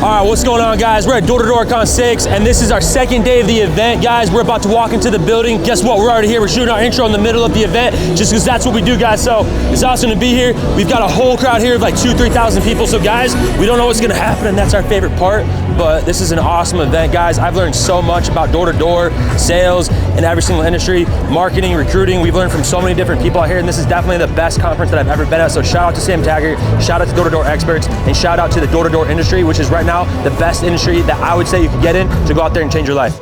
All right, what's going on, guys? We're at D2Dcon 6, and this is our second day of the event, guys. We're about to walk into the building. Guess what? We're already here. We're shooting our intro in the middle of the event, just because that's what we do, guys. So it's awesome to be here. We've got a whole crowd here of like 2,000-3,000 people. So, guys, we don't know what's gonna happen, and that's our favorite part. But this is an awesome event, guys. I've learned so much about door-to-door sales in every single industry, marketing, recruiting. We've learned from so many different people out here, and this is definitely the best conference that I've ever been at. So shout out to Sam Taggart, shout out to door-to-door experts, and shout out to the door-to-door industry, which is right now the best industry that I would say you could get in to go out there and change your life.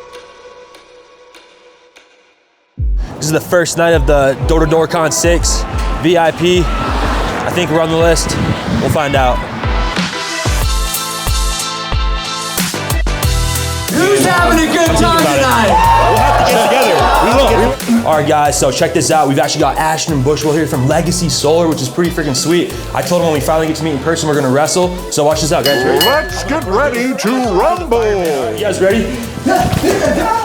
This is the first night of the D2Dcon 6 VIP. I think we're on the list. We'll find out. Who's having a good time tonight? We'll have to get together. We will. All right, guys, so check this out. We've actually got Ashton and Bushwell here from Legacy Solar, which is pretty freaking sweet. I told them when we finally get to meet in person, we're gonna wrestle. So watch this out, guys. Ready? Let's get ready to rumble. You guys ready?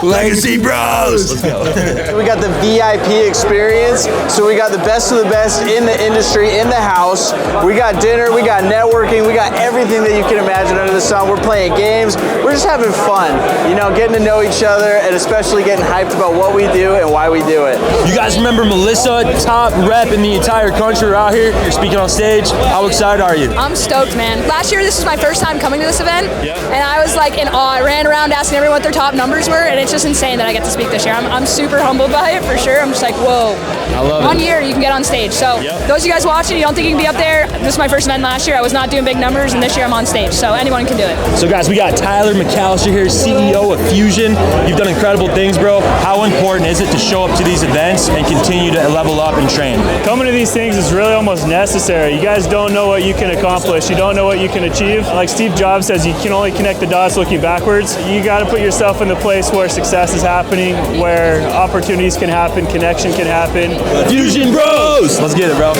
Legacy Bros! Let's go. We got the VIP experience, so we got the best of the best in the industry, in the house. We got dinner, we got networking, we got everything that you can imagine under the sun. We're playing games, we're just having fun, you know, getting to know each other, and especially getting hyped about what we do and why we do it. You guys remember Melissa, top rep in the entire country out here? You're speaking on stage. How excited are you? I'm stoked, man. Last year, this was my first time coming to this event, and I was like in awe. I ran around asking everyone what their top numbers were, and it's just insane that I get to speak this year. I'm super humbled by it, for sure. I'm just like, whoa. I love it. 1 year, you can get on stage. So those of you guys watching, you don't think you can be up there, this is my first event last year. I was not doing big numbers, and this year I'm on stage, so anyone can do it. So guys, we got Tyler McAllister here, CEO of Fusion. You've done incredible things, bro. How important is it to show up to these events and continue to level up and train? Coming to these things is really almost necessary. You guys don't know what you can accomplish. You don't know what you can achieve. Like Steve Jobs says, you can only connect the dots looking backwards. You got to put yourself in the place where success is happening, where opportunities can happen, connection can happen. Fusion Bros! Let's get it, bro.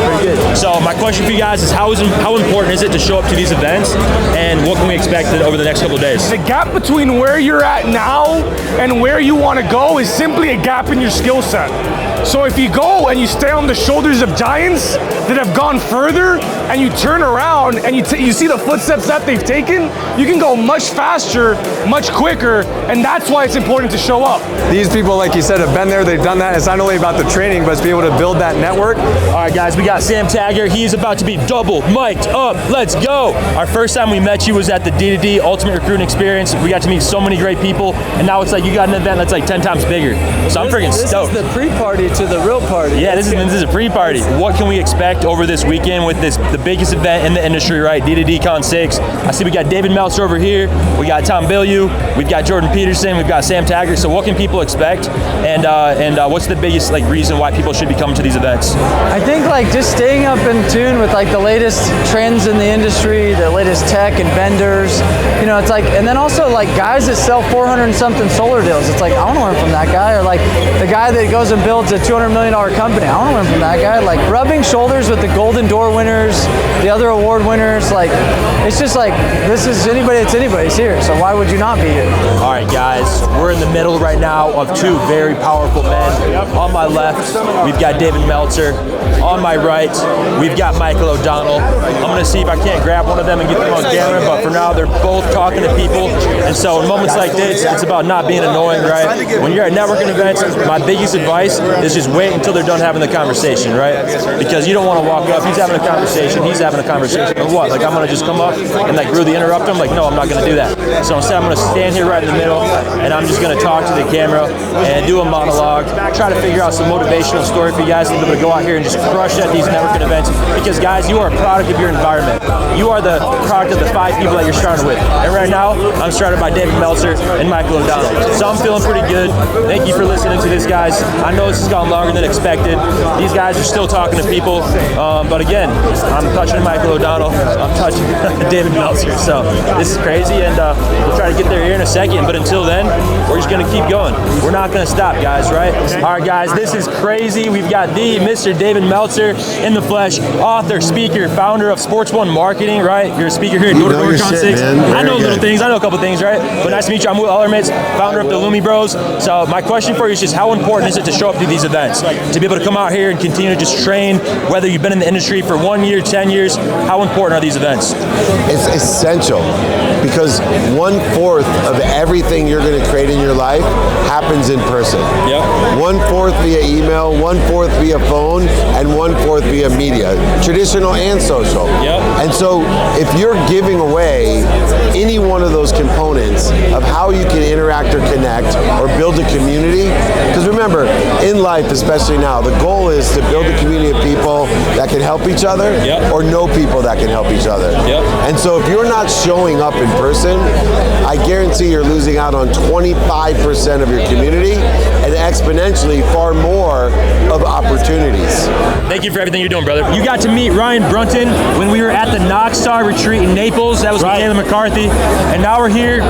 Pretty good. So my question for you guys is how important is it to show up to these events, and what can we expect over the next couple of days? The gap between where you're at now and where you want to go is simply a gap in your skill set. So if you go and you stay on the shoulders of giants that have gone further, and you turn around and you see the footsteps that they've taken, you can go much faster, much quicker, and that's why it's important to show up. These people, like you said, have been there, they've done that. It's not only about the training, but it's being able to build that network. All right, guys, we got Sam Taggart. He's about to be double mic'd up. Let's go. Our first time we met you was at the D2D Ultimate Recruiting Experience. We got to meet so many great people, and now it's like you got an event that's like 10 times bigger. So I'm freaking stoked. This is the pre-party to the real party. Yeah, this is a pre-party. What can we expect over this weekend with the biggest event in the industry, right? D2Dcon 6. I see we got David Meltzer over here. We got Tom Bilyeu. We've got Jordan Peterson. We've got Sam Taggart. So what can people expect? And what's the biggest reason why people should be coming to these events? I think just staying up in tune with the latest trends in the industry, the latest tech and vendors. You know, it's and then also guys that sell 400 and something solar deals. It's I want to learn from that guy, or the guy that goes and builds a $200 million company. I want to learn from that guy. Rubbing shoulders with the Golden Door winners, the other award winners, it's just this is anybody's here, so why would you not be here? All right, guys, we're in the middle right now of two very powerful men. On my left, we've got David Meltzer. On my right, we've got Michael O'Donnell. I'm gonna see if I can't grab one of them and get them on camera, but for now, they're both talking to people, and so in moments like this, it's about not being annoying, right? When you're at networking events, my biggest advice is just wait until they're done having the conversation, right? Because you don't want to walk up, he's having a conversation, he's having a conversation, but what? I'm gonna just come up and rudely interrupt him? No, I'm not gonna do that. So instead, I'm gonna stand here right in the middle, and I'm just gonna talk to the camera and do a monologue, try to figure out some motivational story for you guys to be able to go out here and just crush at these networking events. Because guys, you are a product of your environment. You are the product of the 5 people that you're starting with. And right now, I'm started by David Meltzer and Michael O'Donnell. So I'm feeling pretty good. Thank you for listening to this, guys. I know this has gone longer than expected. These guys are still talking to people. But again, I'm touching Michael O'Donnell. I'm touching David Meltzer. So this is crazy, and we'll try to get there here in a second. But until then, we're just gonna keep going. We're not gonna stop, guys, right? All right, guys, this is crazy. We've got the Mr. David Meltzer in the flesh, author, speaker, founder of Sports One Marketing, right? You're a speaker here at D2Dcon 6. I know little things, I know a couple things, right? But nice to meet you. I'm Will Ellermitz, founder of the Lumi Bros. So my question for you is just how important is it to show up to these events. To be able to come out here and continue to just train, whether you've been in the industry for 1 year, 10 years, how important are these events? It's essential because 1/4 of everything you're going to create in your life happens in person. Yep. 1/4 via email, 1/4 via phone, and 1/4 via media, traditional and social. Yep. And so if you're giving away any one of those components of how you can interact or connect or build a community, because remember, in life, especially now, the goal is to build a community of people that can help each other or know people that can help each other. Yep. And so if you're not showing up in person, I guarantee you're losing out on 25% of your community and exponentially far more of opportunities. Thank you for everything you're doing, brother. You got to meet Ryan Brunton when we were at the Knockstar retreat in Naples. That was with Taylor McCarthy. And now we're here,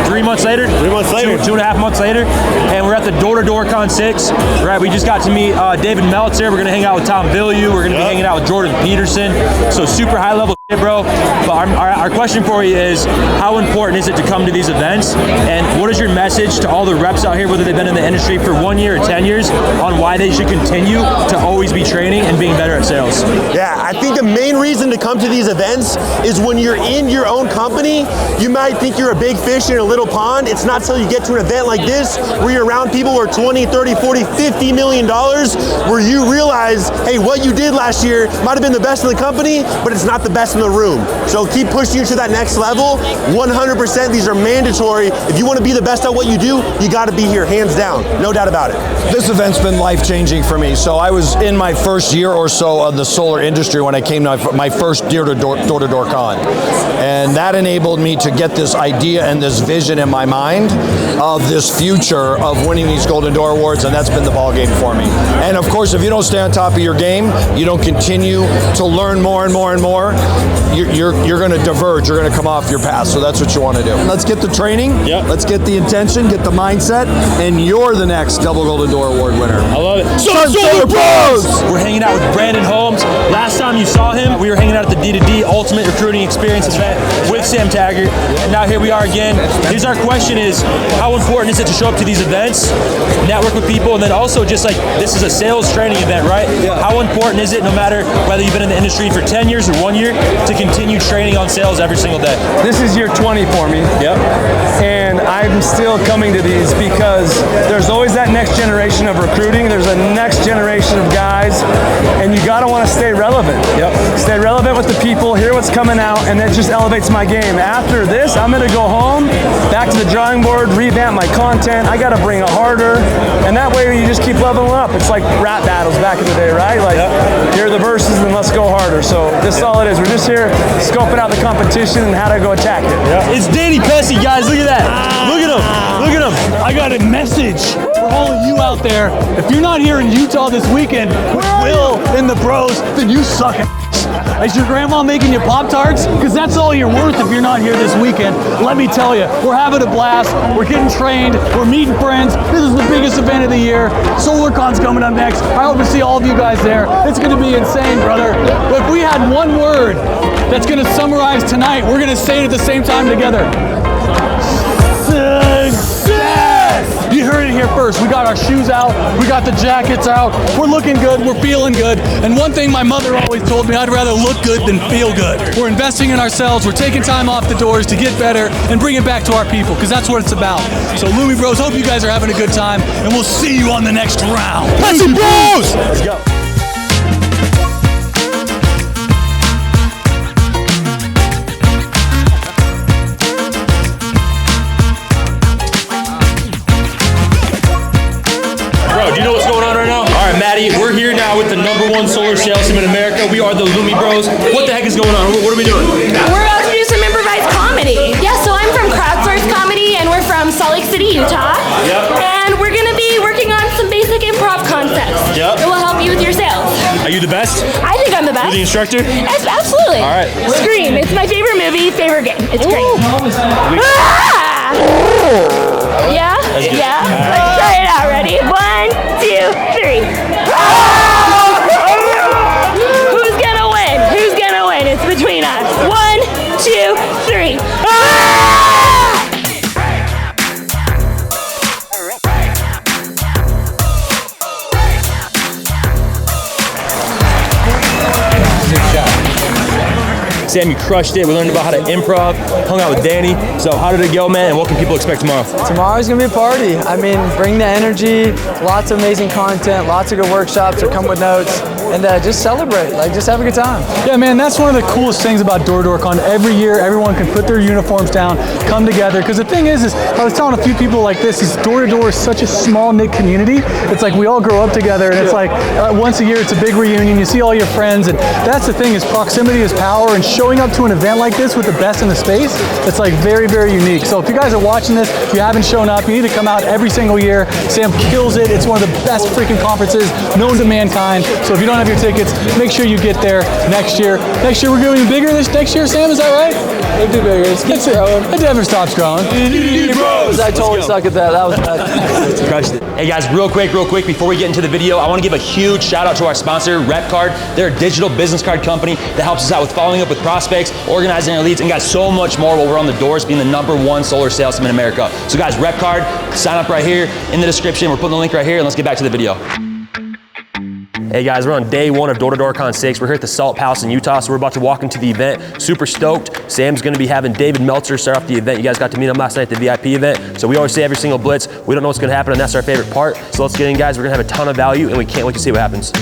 3 months later? 3 months later. 2.5 months later. And we're at the D2Dcon 6. Right, we just got to meet David Meltzer. We're going to hang out with Tom Bilyeu. We're going to be hanging out with Jordan Peterson. So super high level shit, bro. But our question for you is, how important is it to come to these events? And what is your message to all the reps out here, whether they've been in the industry for 1 year or 10 years, on why they should continue to always be training and being better at sales? Yeah, I think the main reason to come to these events is when you're in your own company, you might think you're a big fish in a little pond. It's not till you get to an event like this where you're around people who are 20, 30, 40, 50 million dollars, where you realize, hey, what you did last year might have been the best in the company, but it's not the best in the room. So keep pushing you to that next level. 100%, these are mandatory. If you want to be the best at what you do, you got to be here, hands down, no doubt about it. This event's been life-changing for me. So I was in my first year or so of the solar industry when I came to my first D2Dcon. And that enabled me to get this idea and this vision in my mind of this future of winning these Golden Door Awards, and that's been the ball game for me. And of course, if you don't stay on top of your game, you don't continue to learn more and more and more, you're going to diverge, you're going to come off your path. So that's what you want to do. Let's get the training, let's get the intention, get the mindset, and you're the next double Golden Door Award winner. I love it. Solar Bros! We're hanging out with Brandon Holmes. Last time you saw him, we were hanging out at the D2D Ultimate Recruiting Experience event with Sam Taggart. And now here we are again. Here's our question is, how important is it to show up to these events, network with people, and then also just like, this is a sales training event, right? Yeah. How important is it, no matter whether you've been in the industry for 10 years or 1 year, to continue training on sales every single day? This is year 20 for me. Yep. And I'm still coming to these because there's always that next generation of recruiting. There's a next generation of guys, and you gotta want to stay relevant. Yep. Stay relevant with the people, hear what's coming out, and that just elevates my game. After this, I'm gonna go home, back to the drawing board, revamp my content. I gotta bring it harder, and that way you just keep leveling up. It's like rap battles back in the day, right? Like, here are the verses, and let's go harder. So this is all it is. We're just here scoping out the competition and how to go attack it. It's Danny Pesci, guys. Look at that. Look at him. Look at him. I got a message for all of you out there. If you're not here in Utah this weekend with Will and the bros, then you suck at Is your grandma making you Pop-Tarts? Because that's all you're worth if you're not here this weekend. Let me tell you, we're having a blast. We're getting trained. We're meeting friends. This is the biggest event of the year. SolarCon's coming up next. I hope to see all of you guys there. It's going to be insane, brother. But if we had one word that's going to summarize tonight, we're going to say it at the same time together. Success! You heard it here first. We got our shoes out. We got the jackets out. We're looking good. We're feeling good. And one thing my mother always told me, I'd rather look good than feel good. We're investing in ourselves. We're taking time off the doors to get better and bring it back to our people, because that's what it's about. So Lumi Bros, hope you guys are having a good time, and we'll see you on the next round. Lumi Bros! Let's go. Do you know what's going on right now? All right, Maddie, we're here now with the #1 solar sales team in America. We are the Lumi Bros. What the heck is going on? What are we doing? We're about to do some improvised comedy. Yeah, so I'm from Crowdsource Comedy, and we're from Salt Lake City, Utah. Yep. And we're going to be working on some basic improv concepts. Yep. That will help you with your sales. Are you the best? I think I'm the best. You're the instructor? Yes, absolutely. All right. Scream. It's my favorite movie, favorite game. It's great. Yeah? That's good. Yeah? Let's try it out. Ready? 1, 2, 3. Who's gonna win? Who's gonna win? It's between us. 1, 2, 3. Sam, you crushed it. We learned about how to improv, hung out with Danny. So how did it go, man? And what can people expect tomorrow? Tomorrow's gonna be a party. I mean, bring the energy, lots of amazing content, lots of good workshops, or come with notes, and just celebrate, like just have a good time. Yeah, man, that's one of the coolest things about D2Dcon. Every year, everyone can put their uniforms down, come together. Because the thing is I was telling a few people like this, is door-to-door is such a small-knit community. It's like we all grow up together, and it's like once a year, it's a big reunion. You see all your friends, and that's the thing, is proximity is power, and showing up to an event like this with the best in the space, it's like very, very unique. So if you guys are watching this, if you haven't shown up, you need to come out every single year. Sam kills it. It's one of the best freaking conferences known to mankind. So if you don't have your tickets, make sure you get there next year. Next year we're going bigger next year, Sam, is that right? We'll do bigger. It keeps growing. It never stops growing. I totally suck at that. That was bad. Crushed it. Hey guys, real quick, before we get into the video, I want to give a huge shout out to our sponsor, RepCard. They're a digital business card company that helps us out with following up with prospects, organizing our leads, and got so much more while we're on the doors, being the #1 solar salesman in America. So guys, RepCard, sign up right here in the description. We're putting the link right here, and let's get back to the video. Hey guys, we're on day 1 of D2Dcon 6. We're here at the Salt Palace in Utah, so we're about to walk into the event. Super stoked. Sam's gonna be having David Meltzer start off the event. You guys got to meet him last night at the VIP event. So we always say every single blitz, we don't know what's gonna happen, and that's our favorite part. So let's get in, guys. We're gonna have a ton of value, and we can't wait to see what happens.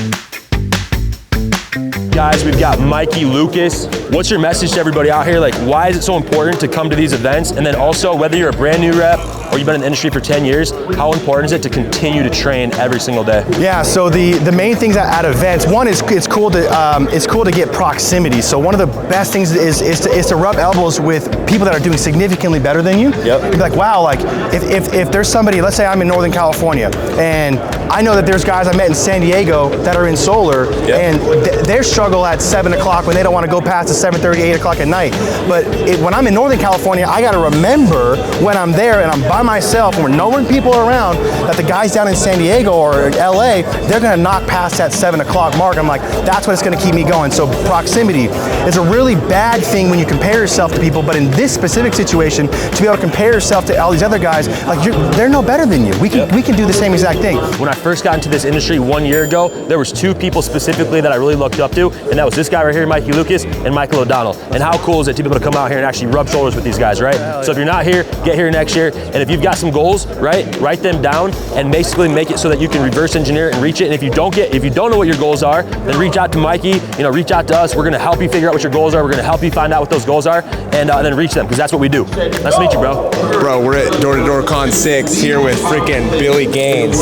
Guys, we've got Mikey Lucas. What's your message to everybody out here? Like, why is it so important to come to these events? And then also, whether you're a brand new rep or you've been in the industry for 10 years, how important is it to continue to train every single day? Yeah, so the main things at events, one is it's cool to get proximity. So one of the best things is to rub elbows with people that are doing significantly better than you. Yep. You'd be like, wow, like if there's somebody, let's say I'm in Northern California, and I know that there's guys I met in San Diego that are in solar, yep, and their struggle at 7 o'clock when they don't want to go past the 7:30, 8 o'clock at night. But when I'm in Northern California, I got to remember when I'm there and I'm by myself and when no one people are around, that the guys down in San Diego or LA, they're going to knock past that 7 o'clock mark. I'm like, that's what's going to keep me going. So proximity is a really bad thing when you compare yourself to people, but in this specific situation, to be able to compare yourself to all these other guys, like they're no better than you. We can do the same exact thing. When I first got into this industry 1 year ago, there was 2 people specifically that I really looked up to, and that was this guy right here, Mikey Lucas, and Michael O'Donnell. And how cool is it to be able to come out here and actually rub shoulders with these guys, right? So if you're not here, get here next year. And if you've got some goals, right, write them down and basically make it so that you can reverse engineer it and reach it. And if you don't know what your goals are, then reach out to Mikey, reach out to us. We're gonna help you figure out what your goals are. We're gonna help you find out what those goals are, and then reach them, because that's what we do. Nice to meet you, bro. Bro, we're at D2Dcon 6 here with freaking Billy Gaines,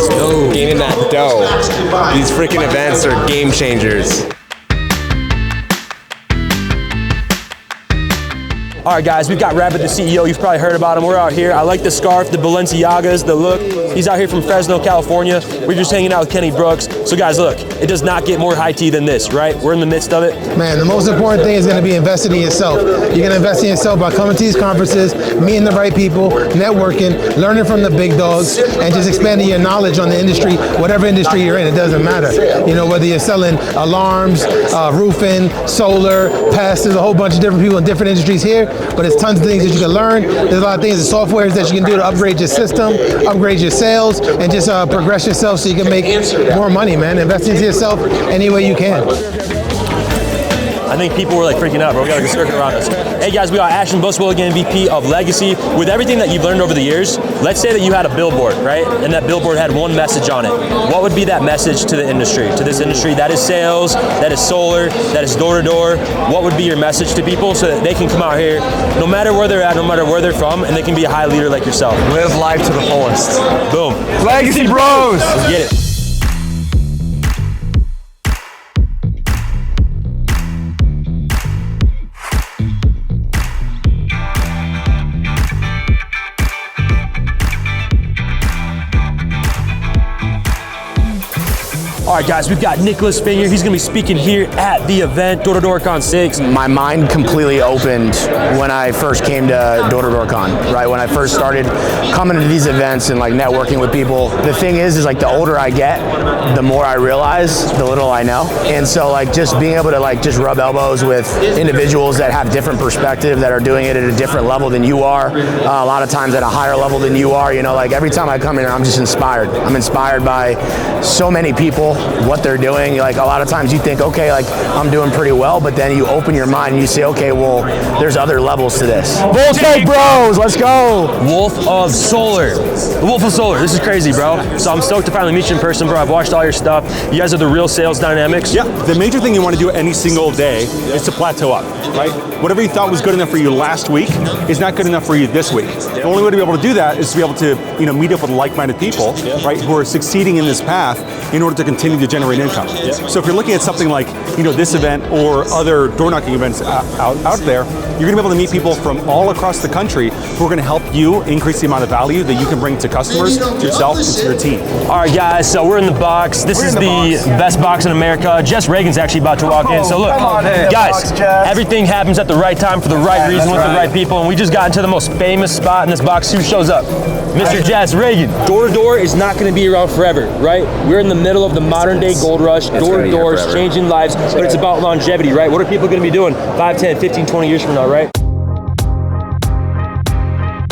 gaining that dough. These freaking events are game changers. All right, guys, we've got Rabbit, the CEO. You've probably heard about him. We're out here. I like the scarf, the Balenciagas, the look. He's out here from Fresno, California. We're just hanging out with Kenny Brooks. So, guys, look, it does not get more high tea than this, right? We're in the midst of it. Man, the most important thing is going to be investing in yourself. You're going to invest in yourself by coming to these conferences, meeting the right people, networking, learning from the big dogs, and just expanding your knowledge on the industry, whatever industry you're in. It doesn't matter. Whether you're selling alarms, roofing, solar, pests, there's a whole bunch of different people in different industries here. But there's tons of things that you can learn. There's a lot of things, the softwares that you can do to upgrade your system, upgrade your sales, and just progress yourself so you can make more money, man. Invest into yourself any way you can. I think people were like freaking out, bro. We got like a circuit around us. Hey guys, we got Ashton Buswilligan, VP of Legacy. With everything that you've learned over the years, let's say that you had a billboard, right? And that billboard had one message on it. What would be that message to the industry, to this industry that is sales, that is solar, that is door-to-door? What would be your message to people so that they can come out here, no matter where they're at, no matter where they're from, and they can be a high leader like yourself? Live life to the fullest. Boom. Legacy Bros! Let's get it. All right, guys, we've got Nicholas Finger. He's going to be speaking here at the event, D2Dcon 6. My mind completely opened when I first came to D2Dcon, right? When I first started coming to these events and like networking with people. The thing is like the older I get, the more I realize the little I know. And so like just being able to like just rub elbows with individuals that have different perspective, that are doing it at a different level than you are, a lot of times at a higher level than you are, like every time I come in here, I'm just inspired. I'm inspired by so many people what they're doing. Like a lot of times you think, okay, like I'm doing pretty well, but then you open your mind and you say, okay, well, there's other levels to this. Wolf Fake Bros, let's go. Wolf of Solar. The Wolf of Solar. This is crazy, bro. So I'm stoked to finally meet you in person, bro. I've watched all your stuff. You guys are the real sales dynamics. Yeah, the major thing you want to do any single day is to plateau up, right? Whatever you thought was good enough for you last week is not good enough for you this week. The only way to be able to do that is to be able to, meet up with like-minded people, right, who are succeeding in this path in order to continue to generate income. So if you're looking at something like, this event or other door knocking events out there, you're going to be able to meet people from all across the country who are going to help you increase the amount of value that you can bring to customers, to yourself, and to your team. All right, guys, so we're in the box. This is the best box in America. Jess Reagan's actually about to walk in. So look, guys, everything happens at the right time for the right reason with the right people, and we just got into the most famous spot in this box. Who shows up? Mr. Jess Reagan. Door-to-door is not going to be around forever, right? We're in the middle of the modern-day gold rush. Door-to-door is changing lives, but it's about longevity, right? What are people going to be doing 5, 10, 15, 20 years from now, right?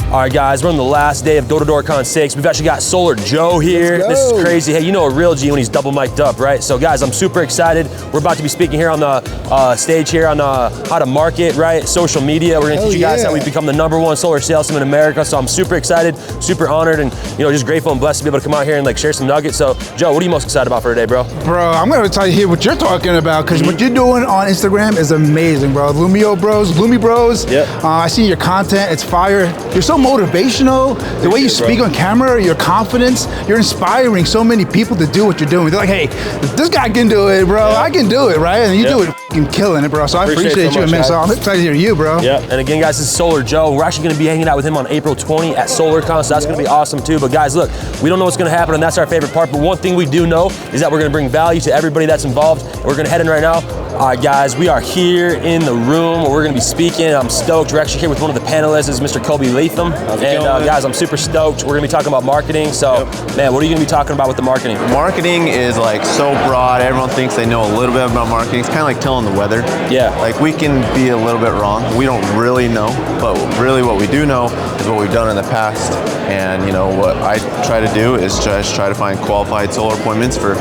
All right, guys, we're on the last day of D2Dcon 6. We've actually got Solar Joe here. This is crazy. Hey, you know a real G when he's double mic'd up, right? So, guys, I'm super excited. We're about to be speaking here on the stage here on how to market, right? Social media. We're gonna teach you guys how we've become the #1 solar salesman in America. So I'm super excited, super honored, and just grateful and blessed to be able to come out here and share some nuggets. So, Joe, what are you most excited about for today, bro? Bro, I'm gonna tell you here what you're talking about, because what you're doing on Instagram is amazing, bro. Lumi Bros. Yep. I see your content, it's fire. You're so motivational. The way you speak on camera, your confidence, you're inspiring so many people to do what you're doing. They're like, hey, this guy can do it, bro. I can do it, right? And you do it f***ing killing it, bro. So I appreciate you, man. So I'm excited to hear you, bro. Yeah, and again, guys, this is Solar Joe. We're actually gonna be hanging out with him on April 20 at SolarCon, so that's gonna be awesome too. But guys, look, we don't know what's gonna happen, and that's our favorite part, but one thing we do know is that we're gonna bring value to everybody that's involved. And we're gonna head in right now. All right, guys, we are here in the room where we're gonna be speaking. I'm stoked. We're actually here with one of the panelists, is Mr. Kobe Latham. And guys, I'm super stoked. We're gonna be talking about marketing. So, man, what are you gonna be talking about with the marketing? Marketing is so broad. Everyone thinks they know a little bit about marketing. It's kind of like telling the weather. Yeah. We can be a little bit wrong. We don't really know, but really what we do know is what we've done in the past. And what I try to do is just try to find qualified solar appointments for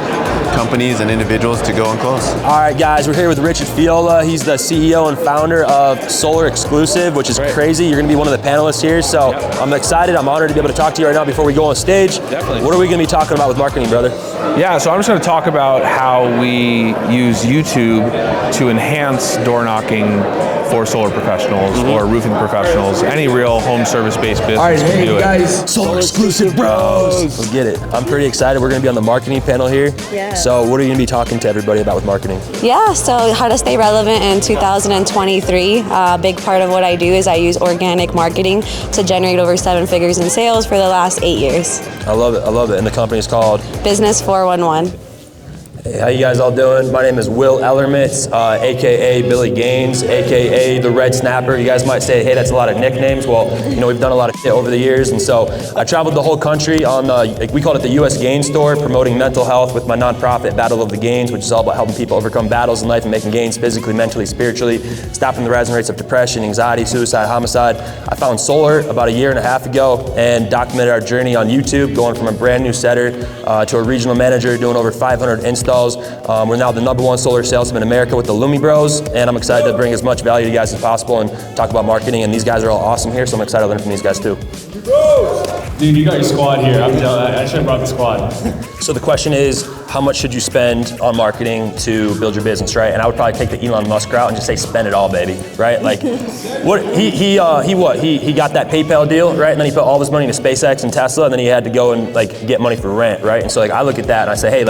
companies and individuals to go and close. All right, guys, we're here with Richard Fiola. He's the CEO and founder of Solar Exclusive, which is crazy. You're gonna be one of the panelists here, so I'm excited. I'm honored to be able to talk to you right now before we go on stage. Definitely. What are we gonna be talking about with marketing, brother? Yeah, so I'm just going to talk about how we use YouTube to enhance door knocking for solar professionals or roofing professionals, any real home service-based business. All right, can do it. Solar Exclusive Bros. Let's get it. I'm pretty excited. We're going to be on the marketing panel here. Yeah. So what are you going to be talking to everybody about with marketing? Yeah, so how to stay relevant in 2023. A big part of what I do is I use organic marketing to generate over 7 figures in sales for the last 8 years. I love it. I love it. And the company is called? Business 411. Hey, how you guys all doing? My name is Will Ellermitz, aka Billy Gaines, aka the Red Snapper. You guys might say, hey, that's a lot of nicknames. Well, we've done a lot of shit over the years, and so I traveled the whole country on, we called it the US Gains Store, promoting mental health with my nonprofit, Battle of the Gains, which is all about helping people overcome battles in life and making gains physically, mentally, spiritually, stopping the rising rates of depression, anxiety, suicide, homicide. I found solar about 1.5 years ago and documented our journey on YouTube, going from a brand new setter to a regional manager, doing over 500 installs. We're now the #1 solar salesman in America with the Lumi Bros, and I'm excited to bring as much value to you guys as possible and talk about marketing, and these guys are all awesome here, so I'm excited to learn from these guys too. Dude, you got your squad here. I should have brought the squad. So the question is, how much should you spend on marketing to build your business, right? And I would probably take the Elon Musk route and just say, spend it all, baby, right? Like, what he got that PayPal deal, right? And then he put all his money into SpaceX and Tesla, and then he had to go and get money for rent, right? And so I look at that and I say, hey,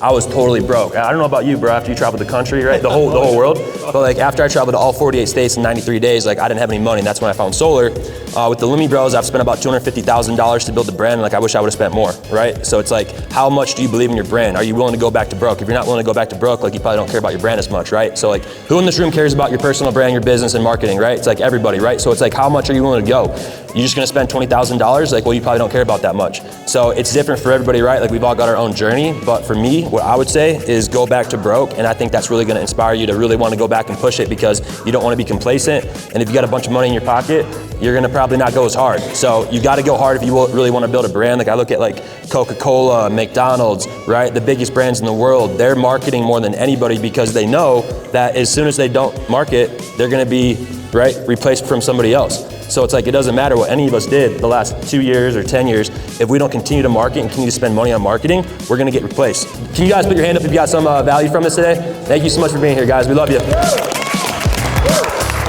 I was totally broke. I don't know about you, bro, after you traveled the country, right? The whole world. But after I traveled to all 48 states in 93 days, I didn't have any money, and that's when I found solar. With the Lumi Bros, I've spent about $250,000 to build the brand, and I wish I would have spent more, right? So it's how much do you believe in your brand? Are you willing to go back to broke? If you're not willing to go back to broke, you probably don't care about your brand as much, right? So who in this room cares about your personal brand, your business, and marketing, right? It's everybody, right? So it's how much are you willing to go? you're just gonna spend $20,000? Like, well, you probably don't care about that much. So it's different for everybody, right? Like, we've all got our own journey, but for me, what I would say is go back to broke, and I think that's really gonna inspire you to really wanna go back and push it, because you don't wanna be complacent, and if you got a bunch of money in your pocket, you're gonna probably not go as hard. So you gotta go hard if you really wanna build a brand. Like, I look at like Coca-Cola, McDonald's, right? The biggest brands in the world, they're marketing more than anybody because they know that as soon as they don't market, they're gonna be, right, replaced from somebody else. So it's like, it doesn't matter what any of us did the last 2 years or 10 years, if we don't continue to market and continue to spend money on marketing, we're gonna get replaced. Can you guys put your hand up if you got some value from this today? Thank you so much for being here, guys. We love you.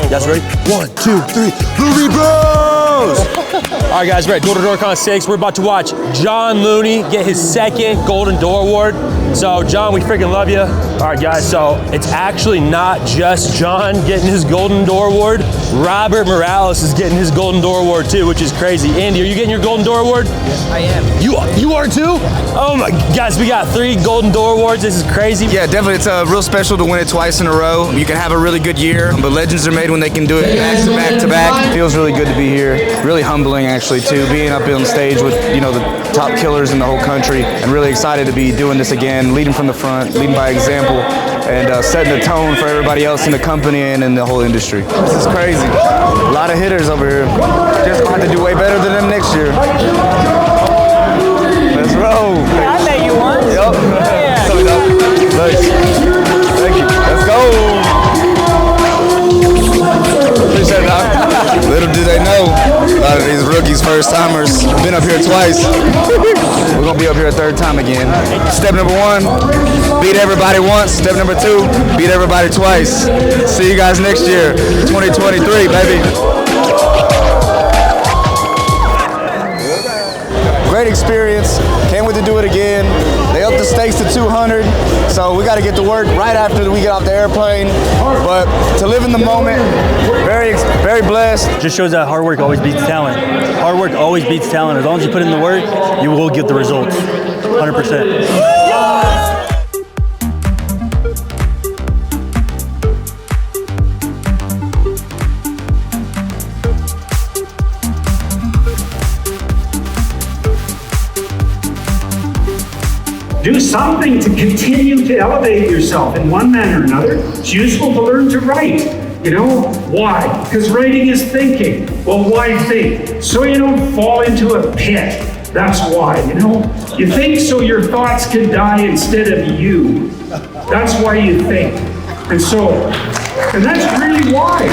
You guys ready? 1, 2, 3, Looney Bros! All right, guys, we're at D2Dcon 6. We're about to watch John Looney get his second Golden Door Award. So, John, we freaking love you. All right, guys, so it's actually not just John getting his Golden Door Award. Robert Morales is getting his Golden Door Award too, which is crazy. Andy, are you getting your Golden Door Award? I am. You are too? Oh my, guys, we got 3 Golden Door Awards. This is crazy. Yeah, definitely. It's real special to win it twice in a row. You can have a really good year, but legends are made when they can do it back to back to back. It feels really good to be here. Really humbling, actually, too. Being up on stage with, you know, the top killers in the whole country, and really excited to be doing this again, leading from the front, leading by example, and setting the tone for everybody else in the company and in the whole industry. This is crazy. A lot of hitters over here. Just gonna have to do way better than them next year. Let's roll. I met you once. Yep. Yeah. Thanks. Thank you. Let's go. Appreciate it, Doc. Little do they know, a lot of these rookies, first timers, been up here twice. We're gonna be up here a third time again. Step number 1, beat everybody once. Step number 2, beat everybody twice. See you guys next year, 2023, baby. Great experience. Can't wait to do it again. They upped the stakes to 200, so we got to get to work right after we get off the airplane. But to live in the moment, very, very blessed. Just shows that hard work always beats talent. Hard work always beats talent. As long as you put in the work, you will get the results. 100%. Do something to continue to elevate yourself in one manner or another. It's useful to learn to write. You know, why? Because writing is thinking. Well, why think? So you don't fall into a pit. That's why, you know? You think so your thoughts can die instead of you. That's why you think. And that's really why.